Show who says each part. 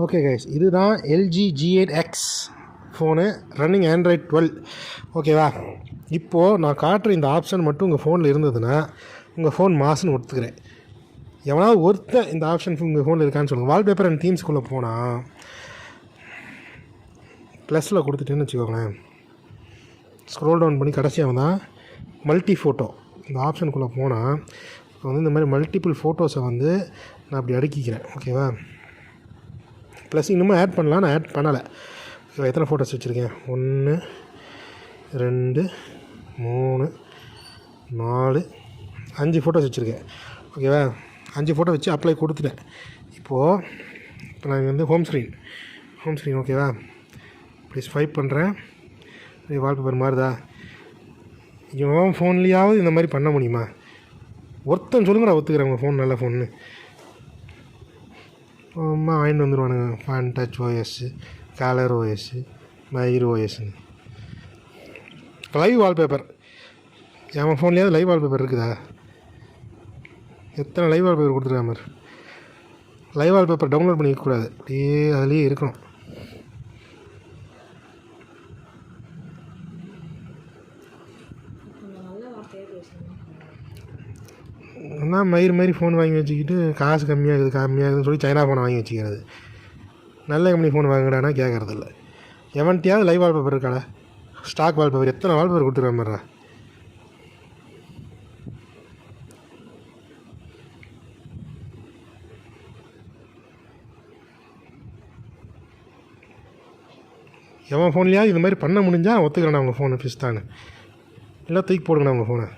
Speaker 1: Okay guys, இதுதான் LG G8X phone, running Android 12. ஓகேவா? இப்போது நான் காட்டுற இந்த ஆப்ஷன் மட்டும் உங்கள் ஃபோனில் இருந்ததுன்னா உங்கள் ஃபோன் மாசுன்னு ஒத்துக்கிறேன். எவனாவது ஒருத்தன் இந்த ஆப்ஷன் உங்கள் ஃபோனில் இருக்கான்னு சொல்லுங்கள். வால்பேப்பர் அண்ட் தீம்ஸ்குள்ளே போனால் ப்ளஸில் கொடுத்துட்டேன்னு வச்சுக்கோங்களேன். ஸ்க்ரோல் டவுன் பண்ணி கடைசியாக தான் மல்டி ஃபோட்டோ இந்த ஆப்ஷனுக்குள்ளே போனால் இப்போ வந்து இந்த மாதிரி மல்டிபிள் ஃபோட்டோஸை வந்து நான் அப்படி அடுக்கிக்கிறேன். ஓகேவா? ப்ளஸ் இன்னுமே ஆட் பண்ணலாம், நான் ஆட் பண்ணலை. எத்தனை ஃபோட்டோஸ் வச்சுருக்கேன்? 1 2 3 4 5 ஃபோட்டோஸ் வச்சுருக்கேன். ஓகேவா? 5 ஃபோட்டோ வச்சு அப்ளை கொடுத்துட்டேன். இப்போ நான் வந்து ஹோம் ஸ்க்ரீன் ஓகேவா? இப்படி ஸ்வைப் பண்ணுறேன். வால்பேப்பர் மாறுதா? இவன் ஃபோன்லேயாவது இந்த மாதிரி பண்ண முடியுமா? ஒருத்தன் சொல்லுங்க, நான் ஒத்துக்கிறேன் உங்கள் ஃபோன் நல்ல ஃபோன்னு. அம்மா வாங்கிட்டு வந்துடுவானுங்க. Funtouch OS, Color OS, மயிர் OSன்னு. லைவ் வால்பேப்பர் என் ஃபோன்லேயாவது லைவ் வால்பேப்பர் இருக்குதா? எத்தனை லைவ் வால்பேப்பர் கொடுத்துருக்காம மாதிரி. லைவ் வால்பேப்பர் டவுன்லோட் பண்ணி வைக்கக்கூடாது, அப்படியே அதுலேயே இருக்கணும். ஆனால் மயிர் ஃபோன் வாங்கி வச்சுக்கிட்டு காசு கம்மியாகுதுன்னு சொல்லி சைனா ஃபோனை வாங்கி வச்சுக்கிறது. நல்ல கம்பெனி ஃபோன் வாங்கிடானா கேட்குறதில்ல. எவன்ட்டியாவது லைவ் வால்பேப்பர் இருக்காடா? ஸ்டாக் வால்பேப்பர் எத்தனை வால்பேப்பர் கொடுத்துருக்க மாதிரிடா. எவன் ஃபோன்லேயாவது இது மாதிரி பண்ண முடிஞ்சால் ஒத்துக்கிறேன். அவங்க ஃபோனு பிஸ்தானு இல்லை தூக்கி போடுங்கண்ணா உங்கள் ஃபோனை.